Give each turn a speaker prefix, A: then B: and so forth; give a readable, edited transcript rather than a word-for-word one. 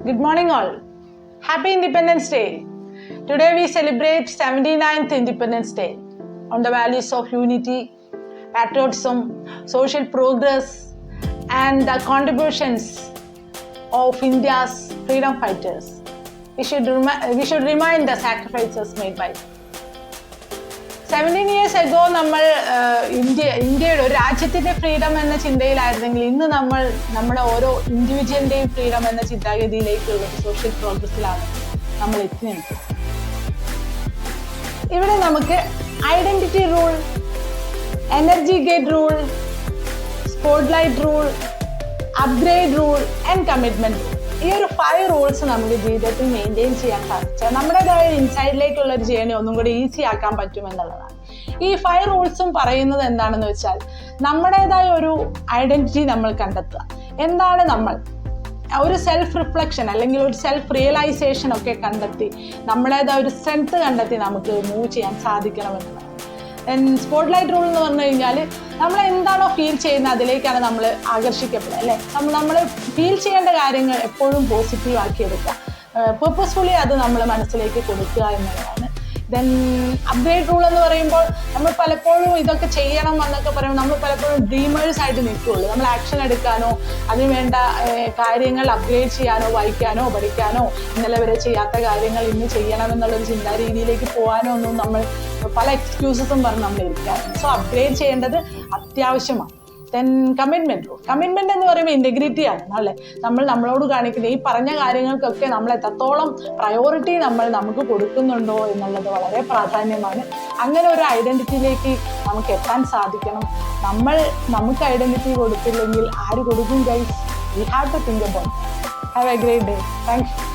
A: Good morning all. Happy Independence Day. Today we celebrate 79th Independence Day on the values of unity, patriotism, social progress and the contributions of India's freedom fighters. We should remind the sacrifices made by 17 years ago നമ്മൾ ഇന്ത്യയുടെ ഒരു രാജ്യത്തിൻ്റെ freedom എന്ന ചിന്തയിലായിരുന്നെങ്കിൽ ഇന്ന് നമ്മുടെ ഓരോ ഇൻഡിവിജ്വലിൻ്റെയും freedom എന്ന ചിന്താഗതിയിലേക്കുള്ള social പ്രോഗ്രസ്സിലാണ് നമ്മൾ എത്തി നിൽക്കുന്നത്. ഇവിടെ നമുക്ക് identity rule, energy gate rule, spotlight rule, upgrade rule and commitment rule, ഈ ഒരു 5 റൂൾസ് നമുക്ക് ജീവിതത്തിൽ മെയിൻറ്റെയിൻ ചെയ്യാൻ സാധിച്ചാൽ നമ്മുടേതായ ഇൻസൈഡിലേക്കുള്ള ഒരു ജേണി ഒന്നും കൂടി ഈസി ആക്കാൻ പറ്റുമെന്നുള്ളതാണ്. ഈ 5 റൂൾസും പറയുന്നത് എന്താണെന്ന് വെച്ചാൽ നമ്മുടേതായ ഒരു ഐഡന്റിറ്റി നമ്മൾ കണ്ടെത്തുക. എന്താണ് നമ്മൾ, ഒരു സെൽഫ് റിഫ്ലക്ഷൻ അല്ലെങ്കിൽ ഒരു സെൽഫ് റിയലൈസേഷൻ ഒക്കെ കണ്ടെത്തി നമ്മുടേതായ ഒരു സ്ട്രെങ്ത് കണ്ടെത്തി നമുക്ക് മൂവ് ചെയ്യാൻ സാധിക്കണമെന്നുള്ളതാണ്. സ്പോട്ട്ലൈറ്റ് റൂൾ എന്ന് പറഞ്ഞു കഴിഞ്ഞാൽ നമ്മൾ എന്താണോ ഫീൽ ചെയ്യുന്നത് അതിലേക്കാണ് നമ്മൾ ആകർഷിക്കപ്പെടുക, അല്ലേ? നമ്മൾ ഫീൽ ചെയ്യേണ്ട കാര്യങ്ങൾ എപ്പോഴും പോസിറ്റീവ് ആക്കിയെടുക്കുക, പേർപ്പസ്ഫുള്ളി അത് നമ്മൾ മനസ്സിലേക്ക് കൊടുക്കുക എന്നുള്ളതാണ്. ദെൻ അപ്ഗ്രേഡ് റൂൾ എന്ന് പറയുമ്പോൾ നമ്മൾ പലപ്പോഴും ഇതൊക്കെ ചെയ്യണം എന്നൊക്കെ പറയുമ്പോൾ നമ്മൾ പലപ്പോഴും ഡ്രീമേഴ്സ് ആയിട്ട് നിൽക്കുകയുള്ളൂ. നമ്മൾ ആക്ഷൻ എടുക്കാനോ അതിന് വേണ്ട കാര്യങ്ങൾ അപ്ഗ്രേഡ് ചെയ്യാനോ വായിക്കാനോ പഠിക്കാനോ ഇന്നലെ വരെ ചെയ്യാത്ത കാര്യങ്ങൾ ഇന്ന് ചെയ്യണമെന്നുള്ളൊരു ചിന്താ രീതിയിലേക്ക് പോകാനോ ഒന്നും നമ്മൾ പല എക്സ്ക്യൂസസും പറഞ്ഞ് നമ്മൾ ഇരിക്കാറുണ്ട്. സോ അപ്ഗ്രേഡ് ചെയ്യേണ്ടത് അത്യാവശ്യമാണ്. Then commitment rule. കമ്മിറ്റ്മെന്റ് എന്ന് പറയുമ്പോൾ ഇൻറ്റഗ്രിറ്റിയാണ്, അല്ലേ? നമ്മളോട് കാണിക്കുന്ന ഈ പറഞ്ഞ കാര്യങ്ങൾക്കൊക്കെ നമ്മൾ എത്രത്തോളം പ്രയോറിറ്റി നമുക്ക് കൊടുക്കുന്നുണ്ടോ എന്നുള്ളത് വളരെ പ്രാധാന്യമാണ്. അങ്ങനെ ഒരു ഐഡന്റിറ്റിയിലേക്ക് നമുക്ക് എത്താൻ സാധിക്കണം. നമുക്ക് ഐഡന്റിറ്റി കൊടുത്തില്ലെങ്കിൽ ആര് കൊടുക്കും guys? We have to think about. Have a great day. Thank U.